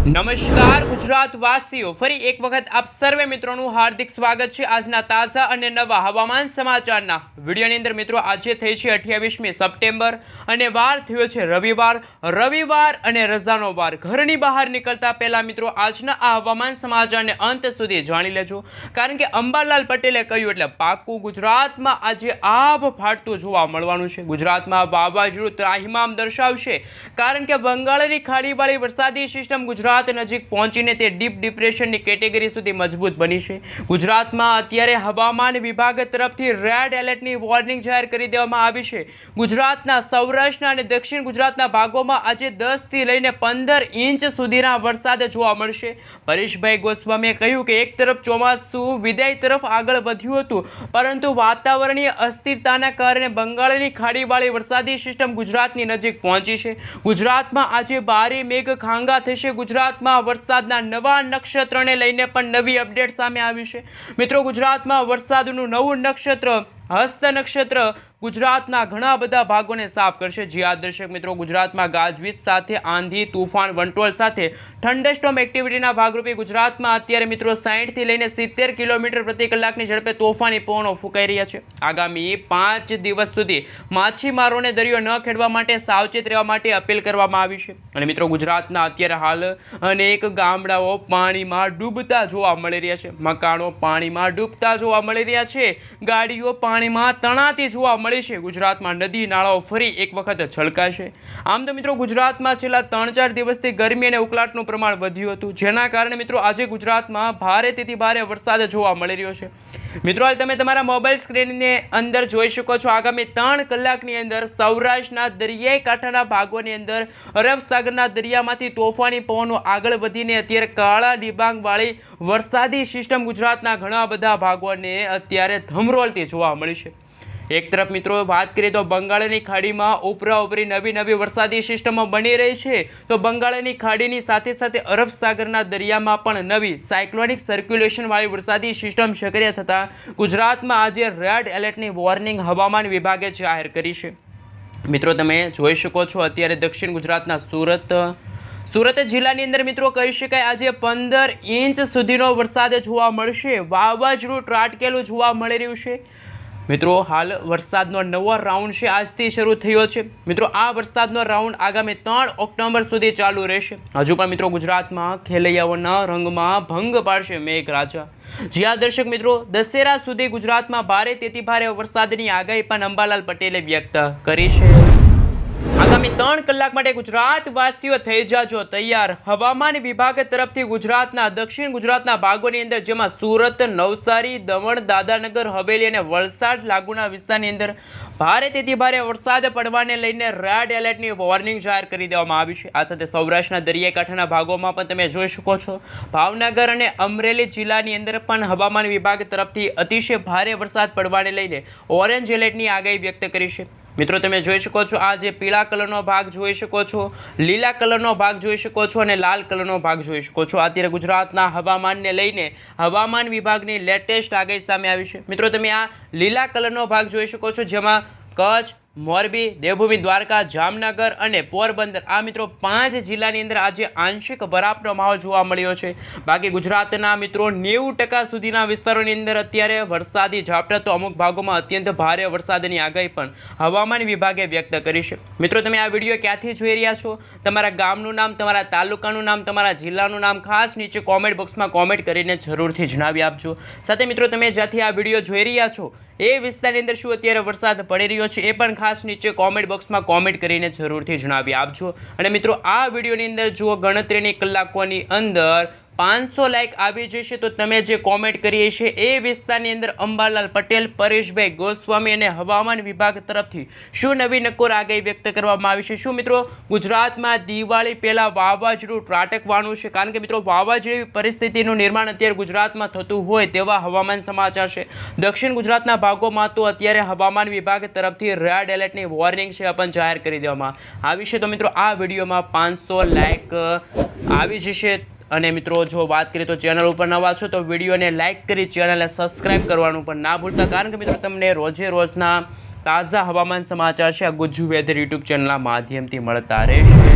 નમસ્કાર ગુજરાત વાસીઓ, ફરી એક વખત આપ સર્વે મિત્રોનું હાર્દિક સ્વાગત છે આજના તાજા અને નવા હવામાન સમાચારના વિડીયોની અંદર. મિત્રો, આજે થઈ છે 28મી સપ્ટેમ્બર અને વાર થયો છે રવિવાર અને રજાનો વાર. ઘરની બહાર નીકળતા પહેલા મિત્રો આજના આ હવામાન સમાચારને અંત સુધી જાણી લેજો, કારણ કે અંબાલાલ પટેલે કહ્યું એટલે પાક્કું ગુજરાતમાં આજે આભ ફાટતું જોવા મળવાનું છે. ગુજરાતમાં વાવાઝોડું ત્રાહિમામ દર્શાવશે, કારણ કે બંગાળની ખાડીવાળી વરસાદી સિસ્ટમ ગુજરાત નજીક પહોંચીને તે ડીપ ડિપ્રેશનની કેટેગરી સુધી મજબૂત બની છે. ગુજરાતમાં અત્યારે હવામાન વિભાગ તરફથી રેડ એલર્ટની વોર્નિંગ જાહેર કરી દેવામાં આવી છે. ગુજરાતના સૌરાષ્ટ્રના અને દક્ષિણ ગુજરાતના ભાગોમાં આજે 10 થી લઈને 15 ઇંચ સુધીના વરસાદ જોવા મળશે. પરેશભાઈ ગોસ્વામીએ કહ્યું કે એક તરફ ચોમાસું વિદાય તરફ આગળ વધ્યું હતું, પરંતુ વાતાવરણીય અસ્થિરતાના કારણે બંગાળની ખાડીવાળી વરસાદી સિસ્ટમ ગુજરાતની નજીક પહોંચી છે. ગુજરાતમાં આજે ભારે મેઘ ખાંગા થશે. ગુજરાતમાં વરસાદના નવા નક્ષત્રને લઈને પણ નવી અપડેટ સામે આવી છે. મિત્રો, ગુજરાતમાં વરસાદનું નવું નક્ષત્ર હસ્ત નક્ષત્ર ગુજરાતના ઘણા બધા ભાગોને સાફ કરશે. જી હા દર્શક મિત્રો, ગુજરાતમાં ગાજવીજ સાથે આંધી, તુફાન, વંટોળ સાથે થંડરસ્ટોર્મ એક્ટિવિટીના ભાગરૂપે ગુજરાતમાં અત્યારે મિત્રો 60 થી લઈને 70 કિલોમીટર પ્રતિ કલાકની ઝડપે તોફાની પવનો ફૂંકાઈ રહ્યા છે. આગામી 5 દિવસ સુધી માછીમારોને દરિયો ન ખેડવા માટે સાવચેત રહેવા માટે અપીલ કરવામાં આવી છે. અને મિત્રો, ગુજરાતના અત્યારે હાલ અનેક ગામડાઓ પાણીમાં ડૂબતા જોવા મળી રહ્યા છે. મકાનો પાણીમાં ડૂબતા જોવા મળી રહ્યા છે. ગાડીઓ પાણીમાં તણાતી જોવા મળી છે. ગુજરાતમાં નદી નાળાઓ ફરી એક વખત છલકાશે. આમ તો મિત્રો, ગુજરાતમાં છેલ્લા 3-4 દિવસથી ગરમી અને ઉકળાટનું પ્રમાણ વધ્યું હતું, જેના કારણે મિત્રો આજે ગુજરાતમાં ભારેથી ભારે વરસાદ જોવા મળી રહ્યો છે. મિત્રો, હાલ તમે તમારા મોબાઈલ સ્ક્રીનની અંદર જોઈ શકો છો, આગામી 3 કલાકની અંદર સૌરાષ્ટ્રના દરિયાઈ કાંઠાના ભાગોની અંદર અરબ સાગરના દરિયામાંથી તોફાની પવનો આગળ વધીને અત્યારે કાળા ડિબાંગ વાળી વરસાદી સિસ્ટમ ગુજરાતના ઘણા બધા ભાગોને અત્યારે ધમરોળતી જોવા મળી છે. એક તરફ મિત્રો વાત કરીએ તો બંગાળની ખાડીમાં ઉપરી નવી વરસાદી સિસ્ટમો બની રહી છે, તો બંગાળની ખાડીની સાથે સાથે અરબ સાગરના દરિયામાં પણ નવી સાયક્લોનિક સર્ક્યુલેશન વાળી વરસાદી સિસ્ટમ સક્રિય થતાં ગુજરાતમાં આજે રેડ એલર્ટની વોર્નિંગ હવામાન વિભાગે જાહેર કરી છે. મિત્રો, તમે જોઈ શકો છો અત્યારે દક્ષિણ ગુજરાતના સુરત જિલ્લાની અંદર મિત્રો કહી શકાય આજે 15 ઇંચ સુધીનો વરસાદ જોવા મળશે. વાવાઝોડું ત્રાટકેલું જોવા મળી રહ્યું છે. મિત્રો, હાલ વરસાદનો નવો રાઉન્ડ છે આજથી શરૂ થયો છે. મિત્રો, આ વરસાદનો રાઉન્ડ આગામી 3 ઓક્ટોબર સુધી ચાલુ રહેશે. હજુ પણ મિત્રો ગુજરાતમાં ખેલૈયાઓના રંગમાં ભંગ પાડશે મેઘરાજા. જ્યાં દર્શક મિત્રો દશેરા સુધી ગુજરાતમાં ભારેથી ભારે વરસાદની આગાહી પણ અંબાલાલ પટેલે વ્યક્ત કરી છે. આગામી 3 કલાક માટે ગુજરાતવાસીઓ થઈ જાજો તૈયાર. હવામાન વિભાગ તરફથી ગુજરાતના દક્ષિણ ગુજરાતના ભાગોની અંદર, જેમાં સુરત, નવસારી, દમણ, દાદરાનગર હવેલી અને વલસાડ લાગુના વિસ્તારની અંદર ભારેથી ભારે વરસાદ પડવાને લઈને રેડ એલર્ટની વોર્નિંગ જાહેર કરી દેવામાં આવી છે. આ સાથે સૌરાષ્ટ્રના દરિયાઈ કાંઠાના ભાગોમાં પણ તમે જોઈ શકો છો, ભાવનગર અને અમરેલી જિલ્લાની અંદર પણ હવામાન વિભાગ તરફથી અતિશય ભારે વરસાદ પડવાને લઈને ઓરેન્જ એલર્ટની આગાહી વ્યક્ત કરી છે. મિત્રો, તમે જોઈ શકો છો આ જે પીળા કલરનો ભાગ જોઈ શકો છો, લીલા કલરનો ભાગ જોઈ શકો છો અને લાલ કલરનો ભાગ જોઈ શકો છો. અત્યારે ગુજરાતના હવામાનને લઈને હવામાન વિભાગની લેટેસ્ટ આગાહી સામે આવી છે. મિત્રો, તમે આ લીલા કલરનો ભાગ જોઈ શકો છો, જેમાં કચ્છ, મોરબી, દેવભૂમિ દ્વારકા, જામનગર અને પોરબંદર આ મિત્રો 5 જિલ્લાની અંદર આજે આંશિક બરફનો માહોલ જોવા મળ્યો છે. બાકી ગુજરાતના મિત્રો 90% સુધીના વિસ્તારોની અંદર અત્યારે વરસાદી ઝાપટા, તો અમુક ભાગોમાં અત્યંત ભારે વરસાદની આગાહી પણ હવામાન વિભાગે વ્યક્ત કરી છે. મિત્રો, તમે આ વિડીયો ક્યાંથી જોઈ રહ્યા છો? તમારા ગામનું નામ, તમારા તાલુકાનું નામ, તમારા જિલ્લાનું નામ ખાસ નીચે કોમેન્ટ બોક્સમાં કોમેન્ટ કરીને જરૂરથી જણાવી આપજો. સાથે મિત્રો, તમે જ્યાંથી આ વિડીયો જોઈ રહ્યા છો એ વિસ્તારની અંદર શું અત્યારે વરસાદ પડી રહ્યો છે એ પણ ખાસ નીચે કોમેન્ટ બોક્સમાં કોમેન્ટ કરીને જરૂરથી જણાવી આપજો. અને મિત્રો, આ વિડીયોની અંદર જુઓ ગણતરીની કલાકોની અંદર 500 લાઇક આવી જશે તો તમે જે કોમેન્ટ કરીએ છે એ વિસ્તારની અંદર અંબાલાલ પટેલ, પરેશભાઈ ગોસ્વામી અને હવામાન વિભાગ તરફથી શું નવી નક્કોર આગાહી વ્યક્ત કરવામાં આવી છે? શું મિત્રો ગુજરાતમાં દિવાળી પહેલાં વાવાઝોડું ત્રાટકવાનું છે? કારણ કે મિત્રો વાવાઝોડી પરિસ્થિતિનું નિર્માણ અત્યારે ગુજરાતમાં થતું હોય તેવા હવામાન સમાચાર છે. દક્ષિણ ગુજરાતના ભાગોમાં તો અત્યારે હવામાન વિભાગ તરફથી રેડ એલર્ટની વોર્નિંગ છે પણ જાહેર કરી દેવામાં આવી છે. તો મિત્રો, આ વિડીયોમાં 500 લાઇક આવી જશે. અને મિત્રો, જો વાત કરીએ તો ચેનલ ઉપર નવા છો તો વિડીયોને લાઇક કરી ચેનલને સબસ્ક્રાઇબ કરવાનું પણ ના ભૂલતા, કારણ કે મિત્રો તમને રોજના તાજા હવામાન સમાચાર છે આ ગુજ્જુ વેધર યુટ્યુબ ચેનલના માધ્યમથી મળતા રહેશે.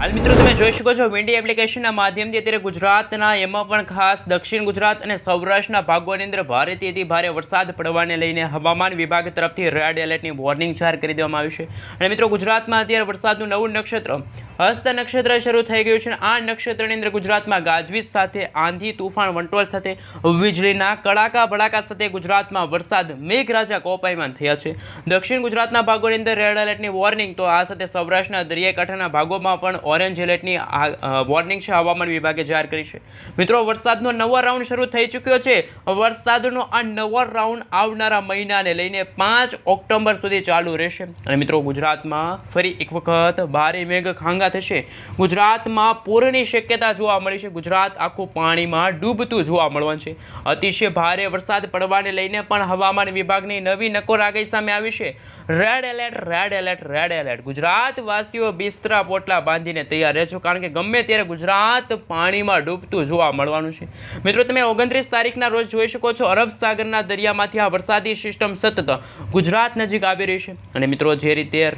હાલ મિત્રો તમે જોઈ શકો છો વિન્ડી એપ્લિકેશનના માધ્યમથી અત્યારે ગુજરાતના એમાં પણ ખાસ દક્ષિણ ગુજરાત અને સૌરાષ્ટ્રના ભાગોની અંદર ભારેથી અતિ ભારે વરસાદ પડવાને લઈને હવામાન વિભાગ તરફથી રેડ એલર્ટની વોર્નિંગ જાહેર કરી દેવામાં આવી છે. અને મિત્રો ગુજરાતમાં અત્યારે વરસાદનું નવું નક્ષત્ર હસ્ત નક્ષત્ર શરૂ થઈ ગયું છે. આ નક્ષત્રની અંદર ગુજરાતમાં ગાજવીજ સાથે આંધી તુફાન વંટોળ સાથે વીજળીના કડાકા ભડાકા સાથે ગુજરાતમાં વરસાદ મેઘરાજા કોપાયમાન થયા છે. દક્ષિણ ગુજરાતના ભાગોની અંદર રેડ એલર્ટની વોર્નિંગ, તો આ સાથે સૌરાષ્ટ્રના દરિયાકાંઠાના ભાગોમાં પણ ઓરેન્જ એલર્ટની વોર્નિંગ છે હવામાન વિભાગે જાહેર કરી છે. મિત્રો વરસાદનો નવો રાઉન્ડ શરૂ થઈ ચૂક્યો છે. વરસાદનો આ નવો રાઉન્ડ આવનારા મહિનાને લઈને 5 ઓક્ટોબર સુધી ચાલુ રહેશે. અને મિત્રો ગુજરાતમાં ફરી એક વખત ભારે મેઘ ખાંગા થશે. ગુજરાતમાં પૂરની શક્યતા જોવા મળી છે. ગુજરાત આખું પાણીમાં ડૂબતું જોવા મળવાનું છે. અતિશય ભારે વરસાદ પડવાને લઈને પણ હવામાન વિભાગની નવી નકોર આગાહી સામે આવી છે. Red alert, red alert, red alert. ગુજરાતવાસીઓ બિસ્તરા પોટલા બાંધીને તૈયાર રહેજો, કારણ કે ગમે ત્યારે ગુજરાત પાણીમાં ડૂબતું જોવા મળવાનું છે. મિત્રો તમે 29 તારીખના રોજ જોઈ શકો છો અરબ સાગરના દરિયામાંથી આ વરસાદી સિસ્ટમ સતત ગુજરાત નજીક આવી રહી છે. અને મિત્રો જે રીતે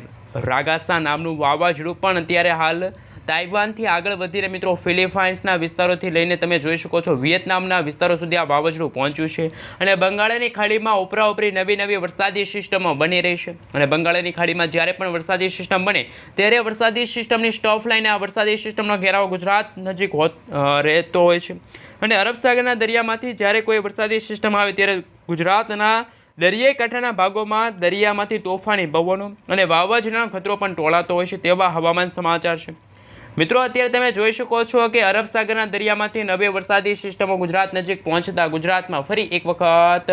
રાગાસા નામનું વાવાઝોડું પણ અત્યારે હાલ તાઇવાનથી આગળ વધીને મિત્રો ફિલિપાઇન્સના વિસ્તારોથી લઈને તમે જોઈ શકો છો વિયેતનામના વિસ્તારો સુધી આ વાવાઝોડું પહોંચ્યું છે. અને બંગાળની ખાડીમાં ઉપરાઉપરી નવી વરસાદી સિસ્ટમો બની રહી છે. અને બંગાળની ખાડીમાં જ્યારે પણ વરસાદી સિસ્ટમ બને ત્યારે વરસાદી સિસ્ટમની સ્ટોફ લાઈને આ વરસાદી સિસ્ટમનો ઘેરાવો ગુજરાત નજીક રહેતો હોય છે. અને અરબ સાગરના દરિયામાંથી જ્યારે કોઈ વરસાદી સિસ્ટમ આવે ત્યારે ગુજરાતના દરિયાઈ કાંઠાના ભાગોમાં દરિયામાંથી તોફાની પવનો અને વાવાઝોડાનો ખતરો પણ ટોળાતો હોય છે. તેવા હવામાન સમાચાર છે. મિત્રો અત્યારે તમે જોઈ શકો છો કે અરબ સાગરના દરિયામાંથી નવી વરસાદી સિસ્ટમો ગુજરાત નજીક પહોંચતા ગુજરાતમાં ફરી એક વખત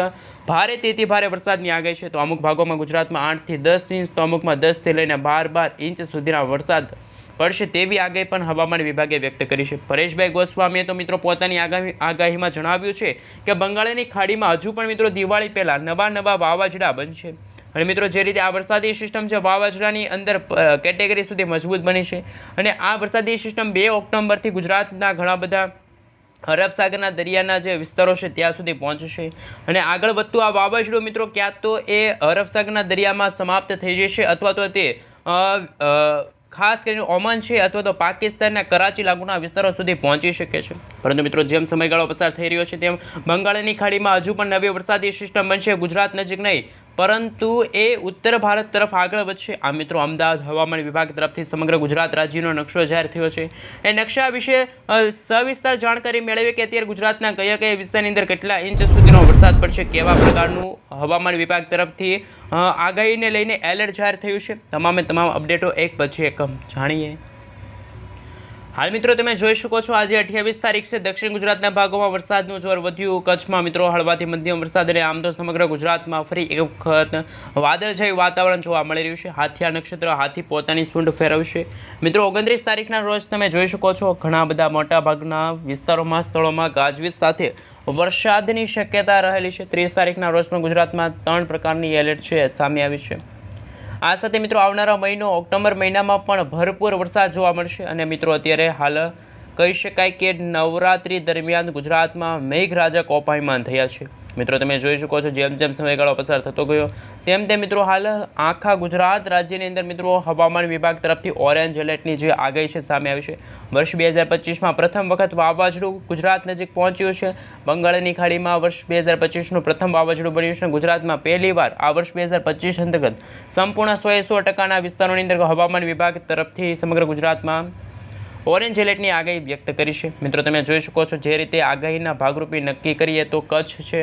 ભારેથી ભારે વરસાદની આગાહી છે. તો અમુક ભાગોમાં ગુજરાતમાં 8 થી 10 ઇંચ, તો અમુકમાં 10 થી લઈને 12 ઇંચ સુધીના વરસાદ પડશે તેવી આગાહી પણ હવામાન વિભાગે વ્યક્ત કરી છે. પરેશભાઈ ગોસ્વામીએ તો મિત્રો પોતાની આગાહીમાં જણાવ્યું છે કે બંગાળની ખાડીમાં હજુ પણ મિત્રો દિવાળી પહેલાં નવા વાવાઝોડા બનશે. અને મિત્રો જે રીતે આ વરસાદી સિસ્ટમ છે વાવાઝોડાની અંદર કેટેગરી સુધી મજબૂત બની છે. અને આ વરસાદી સિસ્ટમ 2 ઓક્ટોબરથી ગુજરાતના ઘણા બધા અરબ સાગરના દરિયાના જે વિસ્તારો છે ત્યાં સુધી પહોંચશે. અને આગળ વધતું આ વાવાઝોડું મિત્રો ક્યાં તો એ અરબ સાગરના દરિયામાં સમાપ્ત થઈ જશે અથવા તો તે ખાસ કરીને ઓમાન છે અથવા તો પાકિસ્તાનના કરાચી લાગુના વિસ્તારો સુધી પહોંચી શકે છે. પરંતુ મિત્રો જેમ સમયગાળો પસાર થઈ રહ્યો છે તેમ બંગાળની ખાડીમાં હજુ પણ નવી વરસાદી સિસ્ટમ બનશે. ગુજરાત નજીક નહીં પરંતુ એ ઉત્તર ભારત તરફ આગળ વધશે. આ મિત્રો અમદાવાદ હવામાન વિભાગ તરફથી સમગ્ર ગુજરાત રાજ્યનો નકશો જાહેર થયો છે. એ નકશા વિશે સવિસ્તાર જાણકારી મેળવી કે અત્યારે ગુજરાતના કયા વિસ્તારની અંદર કેટલા ઇંચ સુધીનો વરસાદ પડશે, કેવા પ્રકારનું હવામાન વિભાગ તરફથી આગાહીને લઈને એલર્ટ જાહેર થયું છે. તમામ અપડેટો એક પછી એક જાણીએ. હાલ મિત્રો તમે જોઈ શકો છો આજે 28 તારીખ છે. દક્ષિણ ગુજરાતના ભાગોમાં વરસાદનું જોર વધ્યું. કચ્છમાં મિત્રો હળવાથી મધ્યમ વરસાદ અને આમ તો સમગ્ર ગુજરાતમાં ફરી એક વખત વાદળછાયું વાતાવરણ જોવા મળી રહ્યું છે. હાથીયા નક્ષત્ર હાથી પોતાની સૂંઢ ફેરવશે. મિત્રો 29 તારીખના રોજ તમે જોઈ શકો છો ઘણા બધા મોટા ભાગના વિસ્તારોમાં સ્થળોમાં ગાજવીજ સાથે વરસાદની શક્યતા રહેલી છે. 30 તારીખના રોજ પણ ગુજરાતમાં 3 પ્રકારની એલર્ટ છે સામે આવી છે. આ સાથે મિત્રો આવનારા મહિનો ઓક્ટોબર મહિનામાં પણ ભરપૂર વરસાદ જોવા મળશે. અને મિત્રો અત્યારે હાલ કહી શકાય કે નવરાત્રિ દરમિયાન ગુજરાતમાં મેઘરાજા કોપાયમાન થયા છે. મિત્રો તમે જોઈ શકો છો જેમ સમયગાળો પસાર થતો ગયો તેમ મિત્રો હાલ આખા ગુજરાત રાજ્યની અંદર મિત્રો હવામાન વિભાગ તરફથી ઓરેન્જ એલર્ટની જે આગાહી છે સામે આવી છે. વર્ષ 2025માં પ્રથમ વખત વાવાઝોડું ગુજરાત નજીક પહોંચ્યું છે. બંગાળની ખાડીમાં વર્ષ 2025નું પ્રથમ વાવાઝોડું બન્યું છે. ગુજરાતમાં પહેલીવાર આ વર્ષ 2025 અંતર્ગત સંપૂર્ણ 100% વિસ્તારોની અંદર હવામાન વિભાગ તરફથી સમગ્ર ગુજરાતમાં ઓરેન્જ એલર્ટની આગાહી વ્યક્ત કરી છે. મિત્રો તમે જોઈ શકો છો જે રીતે આગાહીના ભાગરૂપે નક્કી કરીએ તો કચ્છ છે,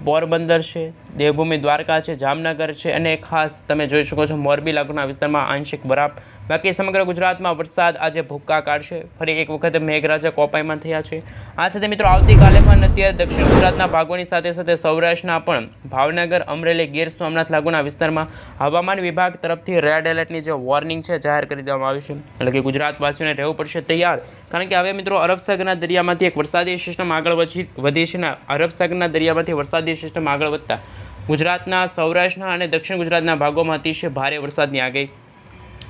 પોરબંદર છે, દેવભૂમિ દ્વારકા છે, જામનગર છે અને ખાસ તમે જોઈ શકો છો મોરબી લાગુના વિસ્તારમાં આંશિક વરાપ. બાકી સમગ્ર ગુજરાતમાં વરસાદ આજે ભૂક્કા કાઢશે. ફરી એક વખત મેઘરાજા કોપાયમાન થયા છે. આ સાથે મિત્રો આવતીકાલે પણ અત્યારે દક્ષિણ ગુજરાતના ભાગોની સાથે સૌરાષ્ટ્રના પણ ભાવનગર, અમરેલી, ગીર સોમનાથ લાગુના વિસ્તારમાં હવામાન વિભાગ તરફથી રેડ એલર્ટની જે વોર્નિંગ છે જાહેર કરી દેવામાં આવી છે. એટલે કે ગુજરાતવાસીઓને રહેવું પડશે તૈયાર, કારણ કે હવે મિત્રો અરબ સાગરના દરિયામાંથી એક વરસાદી સિસ્ટમ આગળ વધી છે. ને અરબ સાગરના દરિયામાંથી વરસાદી સિસ્ટમ આગળ વધતા ગુજરાતના સૌરાષ્ટ્રના અને દક્ષિણ ગુજરાતના ભાગોમાં અતિશય ભારે વરસાદની આગાહી.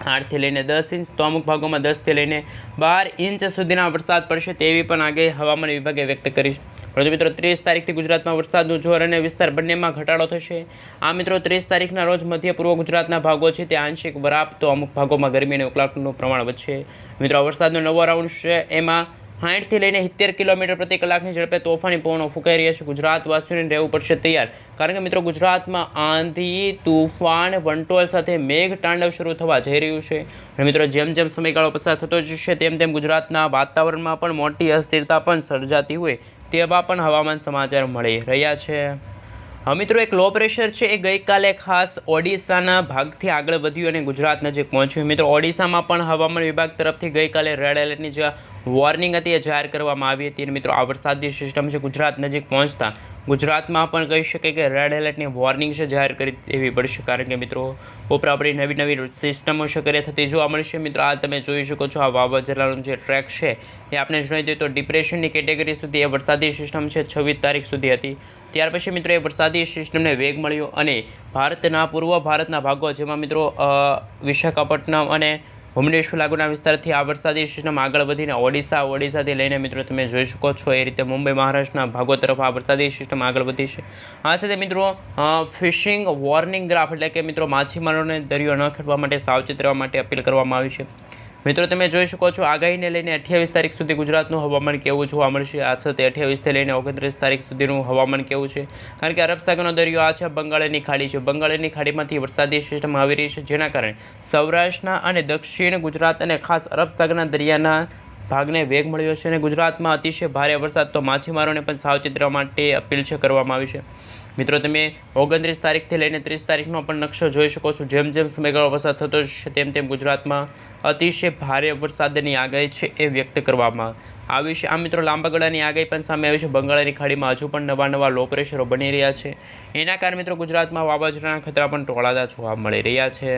8 થી લઈને 10 ઇંચ, તો અમુક ભાગોમાં 10 થી લઈને 12 ઇંચ સુધીના વરસાદ પડશે તેવી પણ આગાહી હવામાન વિભાગે વ્યક્ત કરી છે. પરંતુ મિત્રો 30 તારીખથી ગુજરાતમાં વરસાદનું જોર અને વિસ્તાર બંનેમાં ઘટાડો થશે. આ મિત્રો 30 તારીખના રોજ મધ્ય પૂર્વ ગુજરાતના ભાગો છે તે આંશિક વરાપ, તો અમુક ભાગોમાં ગરમી અને ઉકળાટનું પ્રમાણ વધશે. મિત્રો આ વરસાદનો નવો રાઉન્ડ છે એમાં 60 થી લઈને 70 કિલોમીટર પ્રતિ કલાકની ઝડપે તોફાની પવનો ફૂંકાઈ રહ્યા છે. ગુજરાતવાસીઓને રહેવું પડશે તૈયાર, કારણ કે મિત્રો ગુજરાતમાં આંધી, તુફાન, વંટોળ સાથે મેઘ તાંડવ શરૂ થવા જઈ રહ્યું છે. અને મિત્રો જેમ જેમ સમયગાળો પસાર થતો જશે તેમ તેમ ગુજરાતના વાતાવરણમાં પણ મોટી અસ્થિરતા પણ સર્જાતી હોય તેવા પણ હવામાન સમાચાર મળી રહ્યા છે. હવે મિત્રો એક લો પ્રેશર છે એ ગઈકાલે ખાસ ઓડિશાના ભાગથી આગળ વધ્યું અને ગુજરાત નજીક પહોંચ્યું. મિત્રો ઓડિશામાં પણ હવામાન વિભાગ તરફથી ગઈકાલે રેડ એલર્ટની જે વોર્નિંગ હતી એ જાહેર કરવામાં આવી હતી. અને મિત્રો આ વરસાદી સિસ્ટમ છે ગુજરાત નજીક પહોંચતા ગુજરાતમાં પણ કહી શકાય કે રેડ એલર્ટની વોર્નિંગ છે જાહેર કરી દેવી પડશે, કારણ કે મિત્રો ઉપરાપરી નવી નવી સિસ્ટમો સક્રિય થતી જોવા મળશે. મિત્રો આ તમે જોઈ શકો છો, આ વાવાઝોડાનો જે ટ્રેક છે એ આપણે જોઈ દઈએ તો ડિપ્રેશનની કેટેગરી સુધી એ વરસાદી સિસ્ટમ છે 26 તારીખ સુધી હતી. ત્યાર પછી મિત્રો એ વરસાદી સિસ્ટમને વેગ મળ્યો અને ભારતના પૂર્વ ભારતના ભાગો જેમાં મિત્રો વિશાખાપટ્ટનમ અને ભુવનેશ્વર લાગુના વિસ્તારથી આ વરસાદી સિસ્ટમ આગળ વધીને ઓડિશાથી લઈને મિત્રો તમે જોઈ શકો છો એ રીતે મુંબઈ મહારાષ્ટ્રના ભાગો તરફ આ વરસાદી સિસ્ટમ આગળ વધી છે. આ સાથે મિત્રો ફિશિંગ વોર્નિંગ ગ્રાફ એટલે કે મિત્રો માછીમારોને દરિયો ન ખેડવા માટે સાવચેત રહેવા માટે અપીલ કરવામાં આવી છે. મિત્રો તમે જોઈ શકો છો આગાહીને લઈને 28 તારીખ સુધી ગુજરાતનું હવામાન કેવું જોવા મળશે. આ સાથે 28થી લઈને 29 તારીખ સુધીનું હવામાન કેવું છે, કારણ કે અરબ સાગરનો દરિયો આ છે બંગાળની ખાડી છે. બંગાળની ખાડીમાંથી વરસાદી સિસ્ટમ આવી રહી છે, જેના કારણે સૌરાષ્ટ્રના અને દક્ષિણ ગુજરાત અને ખાસ અરબ સાગરના દરિયાના ભાગને વેગ મળ્યો છે અને ગુજરાતમાં અતિશય ભારે વરસાદ, તો માછીમારોને પણ સાવચેત રહેવા માટે અપીલ છે કરવામાં આવી છે. મિત્રો તમે 29 તારીખથી લઈને 30 તારીખનો પણ નકશો જોઈ શકો છો. જેમ જેમ સમયગાળો પસાર થતો જશે તેમ તેમ ગુજરાતમાં અતિશય ભારે વરસાદની આગાહી છે એ વ્યક્ત કરવામાં આવી છે. આ મિત્રો લાંબા ગાળાની આગાહી પણ સામે આવી છે. બંગાળની ખાડીમાં હજુ પણ નવા લો પ્રેશરો બની રહ્યા છે. એના કારણે મિત્રો ગુજરાતમાં વાવાઝોડાના ખતરા પણ ટોળાતા જોવા મળી રહ્યા છે.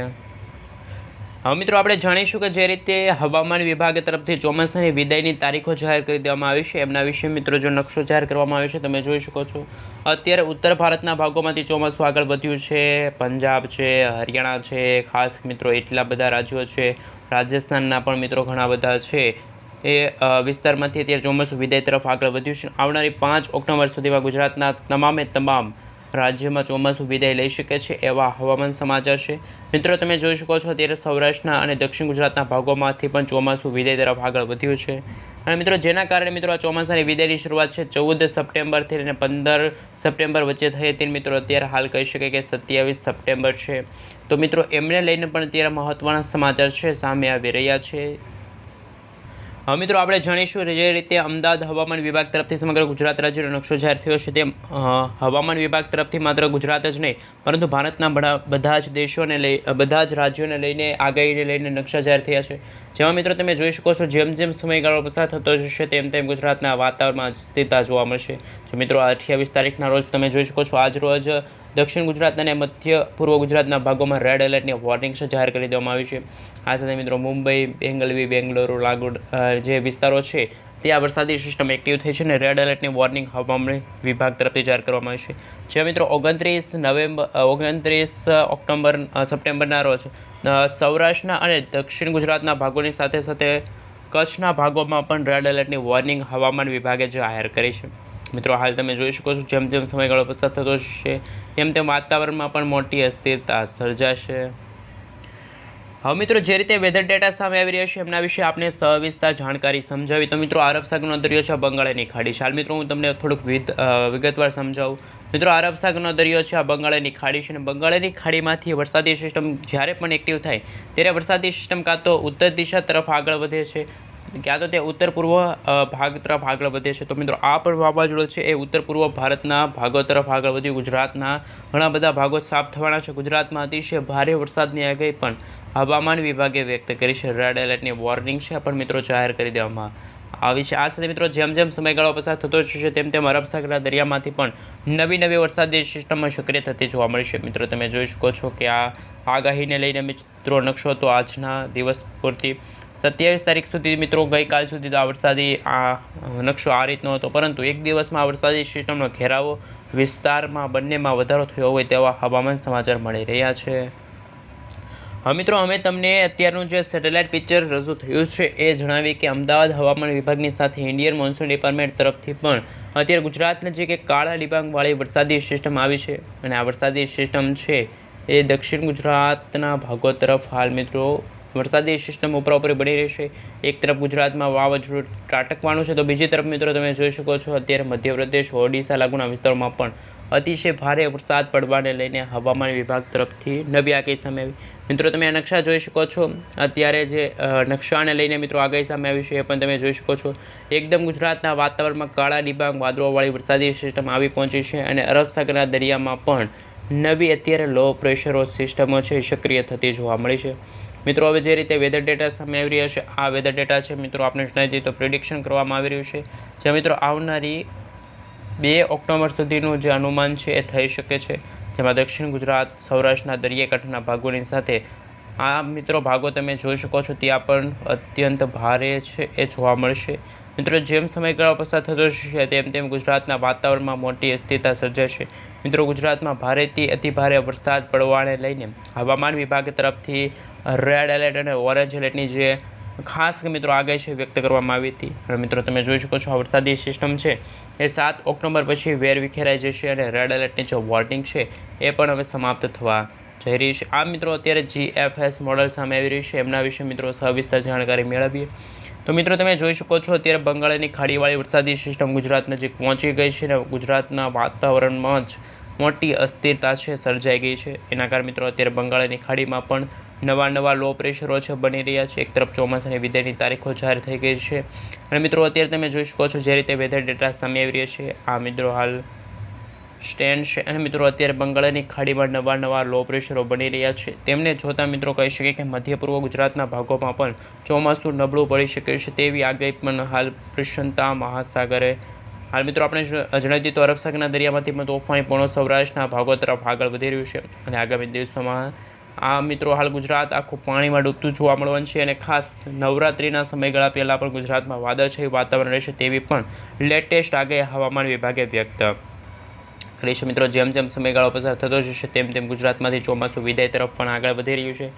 હવે મિત્રો આપણે જાણીશું કે જે રીતે હવામાન વિભાગ તરફથી ચોમાસાની વિદાયની તારીખો જાહેર કરી દેવામાં આવી છે એમના વિશે મિત્રો જો નકશો જાહેર કરવામાં આવ્યો છે તમે જોઈ શકો છો. અત્યારે ઉત્તર ભારતના ભાગોમાંથી ચોમાસું આગળ વધ્યું છે. પંજાબ છે, હરિયાણા છે, ખાસ મિત્રો એટલા બધા રાજ્યો છે, રાજસ્થાનના પણ મિત્રો ઘણા બધા છે એ વિસ્તારમાંથી અત્યારે ચોમાસું વિદાય તરફ આગળ વધ્યું છે. આવનારી 5 ઓક્ટોબર સુધીમાં ગુજરાતના તમામ રાજ્યમાં ચોમાસું વિદાય લઈ શકે છે એવા હવામાન સમાચાર છે. મિત્રો તમે જોઈ શકો છો અત્યારે સૌરાષ્ટ્રના અને દક્ષિણ ગુજરાતના ભાગોમાંથી પણ ચોમાસું વિદાય તરફ આગળ વધ્યું છે. અને મિત્રો જેના કારણે મિત્રો આ ચોમાસાની વિદાયની શરૂઆત છે 14 સપ્ટેમ્બરથી લઈને 15 સપ્ટેમ્બર વચ્ચે થઈ હતી. મિત્રો અત્યારે હાલ કહી શકાય કે 27 સપ્ટેમ્બર છે, તો મિત્રો એમને લઈને પણ અત્યારે મહત્ત્વના સમાચાર છે સામે આવી રહ્યા છે. હવે મિત્રો આપણે જાણીશું જે રીતે અમદાવાદ હવામાન વિભાગ તરફથી સમગ્ર ગુજરાત રાજ્યનો નકશો જાહેર થયો છે તેમ હવામાન વિભાગ તરફથી માત્ર ગુજરાત જ નહીં પરંતુ ભારતના બધા જ દેશોને બધા જ રાજ્યોને લઈને આગાહીને લઈને નકશા જાહેર થયા છે. જેમાં મિત્રો તમે જોઈ શકો છો જેમ જેમ સમયગાળો પસાર થતો જશે તેમ તેમ ગુજરાતના વાતાવરણમાં અસ્થિરતા જોવા મળશે. જો મિત્રો 28 તારીખના રોજ તમે જોઈ શકો છો આજ રોજ દક્ષિણ ગુજરાત અને મધ્ય પૂર્વ ગુજરાતના ભાગોમાં રેડ એલર્ટની વોર્નિંગ જાહેર કરી દેવામાં આવી છે. આ સાથે મિત્રો મુંબઈ, બેંગલુરુ લાગુ જે વિસ્તારો છે ત્યાં વરસાદી સિસ્ટમ એક્ટિવ થઈ છે અને રેડ એલર્ટની વોર્નિંગ હવામાન વિભાગ તરફથી જાહેર કરવામાં આવી છે. જે મિત્રો 29 ઓક્ટોબર સપ્ટેમ્બરના રોજ સૌરાષ્ટ્રના અને દક્ષિણ ગુજરાતના ભાગોની સાથે સાથે કચ્છના ભાગોમાં પણ રેડ એલર્ટની વોર્નિંગ હવામાન વિભાગે જાહેર કરી છે. મિત્રો હાલ તમે જોઈ શકો છો જેમ જેમ સમયગાળો પસાર થતો જશે તેમ તેમ વાતાવરણમાં પણ મોટી અસ્થિરતા સર્જાશે. હવે મિત્રો જે રીતે વેધર ડેટા સામે આવી રહ્યા છે એમના વિશે આપણે સવિસ્તાર જાણકારી સમજાવી. તો મિત્રો અરબ સાગરનો દરિયો છે બંગાળની ખાડી છે. હાલ મિત્રો હું તમને થોડુંક વિગતવાર સમજાવું. મિત્રો અરબ સાગરનો દરિયો છે આ બંગાળની ખાડી છે અને બંગાળની ખાડીમાંથી વરસાદી સિસ્ટમ જ્યારે પણ એક્ટિવ થાય ત્યારે વરસાદી સિસ્ટમ કાં તો ઉત્તર દિશા તરફ આગળ વધે છે ક્યાં તો તે ઉત્તર પૂર્વ ભાગ તરફ આગળ વધે છે. તો મિત્રો આ પણ વાવાઝોડું છે એ ઉત્તર પૂર્વ ભારતના ભાગો તરફ આગળ વધ્યું. ગુજરાતના ઘણા બધા ભાગો સાફ થવાના છે. ગુજરાતમાં અતિશય ભારે વરસાદની આગાહી પણ હવામાન વિભાગે વ્યક્ત કરી છે. રેડ એલર્ટની વોર્નિંગ છે પણ મિત્રો જાહેર કરી દેવામાં આવી છે. આ સાથે મિત્રો જેમ જેમ સમયગાળો પસાર થતો જશે તેમ તેમ અરબ સાગરના દરિયામાંથી પણ નવી વરસાદી સિસ્ટમમાં સક્રિય થતી જોવા મળશે. મિત્રો તમે જોઈ શકો છો કે આ આગાહીને લઈને મિત્રો નકશો તો આજના દિવસ પૂરતી 27 તારીખ સુધી મિત્રો ગઈકાલ સુધી તો આ વરસાદી નકશો આ રીતનો હતો, પરંતુ એક દિવસમાં આ વરસાદી સિસ્ટમનો ઘેરાવો વિસ્તારમાં બંનેમાં વધારો થયો હોય તેવા હવામાન સમાચાર મળી રહ્યા છે. હવે મિત્રો અમે તમને અત્યારનું જે સેટેલાઇટ પિક્ચર રજૂ થયું છે એ જણાવીએ કે અમદાવાદ હવામાન વિભાગની સાથે ઇન્ડિયન મોન્સૂન ડિપાર્ટમેન્ટ તરફથી પણ અત્યારે ગુજરાત નજીક એક કાળા ડિબાંગવાળી વરસાદી સિસ્ટમ આવી છે અને આ વરસાદી સિસ્ટમ છે એ દક્ષિણ ગુજરાતના ભાગો તરફ હાલ મિત્રો વરસાદી સિસ્ટમ ઉપરી બની રહેશે. એક તરફ ગુજરાતમાં વાવાઝોડું ત્રાટકવાનું છે તો બીજી તરફ મિત્રો તમે જોઈ શકો છો અત્યારે મધ્યપ્રદેશ ઓડિશા લાગુના વિસ્તારોમાં પણ અતિશય ભારે વરસાદ પડવાને લઈને હવામાન વિભાગ તરફથી નવી આગાહી સામે આવી. મિત્રો તમે આ નકશા જોઈ શકો છો. અત્યારે જે નકશાને લઈને મિત્રો આગાહી સામે આવી છે એ પણ તમે જોઈ શકો છો. એકદમ ગુજરાતના વાતાવરણમાં કાળા ડિબાંગ વાદળોવાળી વરસાદી સિસ્ટમ આવી પહોંચી છે અને અરબ સાગરના દરિયામાં પણ નવી અત્યારે લો પ્રેશરો સિસ્ટમો છે સક્રિય થતી જોવા મળી છે. મિત્રો હવે જે રીતે વેધર ડેટા સામે આવી રહ્યા છે આ વેધર ડેટા છે મિત્રો આપણે જણાવી દઈએ તો પ્રિડિક્શન કરવામાં આવી રહ્યું છે જે મિત્રો આવનારી 2 ઓક્ટોબર સુધીનું જે અનુમાન છે એ થઈ શકે છે, જેમાં દક્ષિણ ગુજરાત સૌરાષ્ટ્રના દરિયાકાંઠાના ભાગોની સાથે આ મિત્રો ભાગો તમે જોઈ શકો છો ત્યાં પણ અત્યંત ભારે છે એ જોવા મળશે. મિત્રો જેમ સમયગાળો પસાર થતો જશે તેમ તેમ ગુજરાતના વાતાવરણમાં મોટી અસ્થિરતા સર્જાશે. મિત્રો ગુજરાતમાં ભારેથી અતિભારે વરસાદ પડવાને લઈને હવામાન વિભાગ તરફથી રેડ એલર્ટ અને ઓરેન્જ એલર્ટની જે ખાસ મિત્રો આગાહી છે વ્યક્ત કરવામાં આવી હતી. અને મિત્રો તમે જોઈ શકો છો આ વરસાદી સિસ્ટમ છે એ 7 ઓક્ટોબર પછી વેર વિખેરાઈ જશે અને રેડ એલર્ટની જે વોર્નિંગ છે એ પણ હવે સમાપ્ત થવા જઈ રહી છે. આ મિત્રો અત્યારે GFS મોડલ સામે આવી રહ્યું છે એમના વિશે મિત્રો સવિસ્તર જાણકારી મેળવીએ તો મિત્રો તમે જોઈ શકો છો અત્યારે બંગાળની ખાડીવાળી વરસાદી સિસ્ટમ ગુજરાત નજીક પહોંચી ગઈ છે અને ગુજરાતના વાતાવરણમાં જ મોટી અસ્થિરતા છે સર્જાઈ ગઈ છે. એના કારણે મિત્રો અત્યારે બંગાળની ખાડીમાં પણ નવા લો પ્રેશરો છે બની રહ્યા છે. એક તરફ ચોમાસાની વિદાયની તારીખો જાહેર થઈ ગઈ છે અને મિત્રો અત્યારે તમે જોઈ શકો છો જે રીતે વેધર ડેટા સામે આવી રહ્યા છે આ મિત્રો હાલ સ્ટેન્ડ છે અને મિત્રો અત્યારે બંગાળની ખાડીમાં નવા લો પ્રેશરો બની રહ્યા છે. તેમને જોતાં મિત્રો કહી શકીએ કે મધ્ય પૂર્વ ગુજરાતના ભાગોમાં પણ ચોમાસું નબળું પડી શકે છે તેવી આગાહી પણ હાલ પ્રશાંત મહાસાગરે હાલ મિત્રો આપણે જણાવી દીધું અરબ સાગરના દરિયામાંથી પણ તોફાની પવનો સૌરાષ્ટ્રના ભાગો તરફ આગળ વધી રહ્યું છે અને આગામી દિવસોમાં આ મિત્રો હાલ ગુજરાત આખું પાણીમાં ડૂબતું જોવા મળવાનું છે અને ખાસ નવરાત્રિના સમયગાળા પહેલાં પણ ગુજરાતમાં વાદળછાયું વાતાવરણ રહેશે તેવી પણ લેટેસ્ટ આગાહી હવામાન વિભાગે વ્યક્ત કરી છે. મિત્રો જેમ જેમ સમયગાળો પસાર થતો જશે તેમ તેમ ગુજરાતમાંથી ચોમાસું વિદાય તરફ પણ આગળ વધી રહ્યું છે.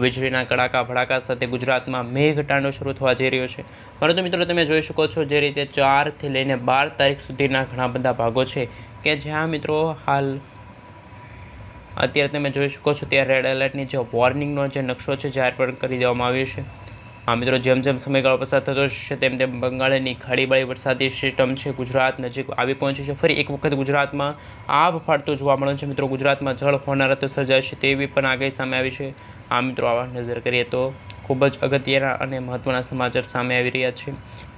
વીજળીના કડાકા ભડાકા સાથે ગુજરાતમાં મેઘતાંડવ શરૂ થવા જઈ રહ્યો છે. પરંતુ મિત્રો તમે જોઈ શકો છો જે રીતે 4 થી લઈને 12 તારીખ સુધીના ઘણા બધા ભાગો છે કે જ્યાં મિત્રો હાલ અત્યારે તમે જોઈ શકો છો ત્યાં રેડ એલર્ટની જે વોર્નિંગનો જે નકશો છે જાહેર પણ કરી દેવામાં આવ્યો છે. આ મિત્રો જેમ જેમ સમયગાળો પસાર થતો જશે તેમ તેમ બંગાળની ખાડીવાળી વરસાદી સિસ્ટમ છે ગુજરાત નજીક આવી પહોંચી છે. ફરી એક વખત ગુજરાતમાં આભ ફાટતું જોવા મળે છે. મિત્રો ગુજરાતમાં જળ હોનારત સર્જાશે તેવી પણ આગાહી સામે આવી છે. આ મિત્રો આવા નજર કરીએ તો ખૂબ જ અગત્યના અને મહત્ત્વના સમાચાર સામે આવી રહ્યા છે.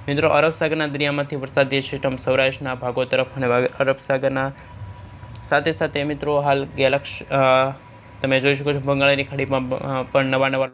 મિત્રો અરબ સાગરના દરિયામાંથી વરસાદી સિસ્ટમ સૌરાષ્ટ્રના ભાગો તરફ અને અરબ સાગરના સાથે સાથે મિત્રો હાલ તમે જોઈ શકો છો બંગાળની ખાડીમાં પણ નવા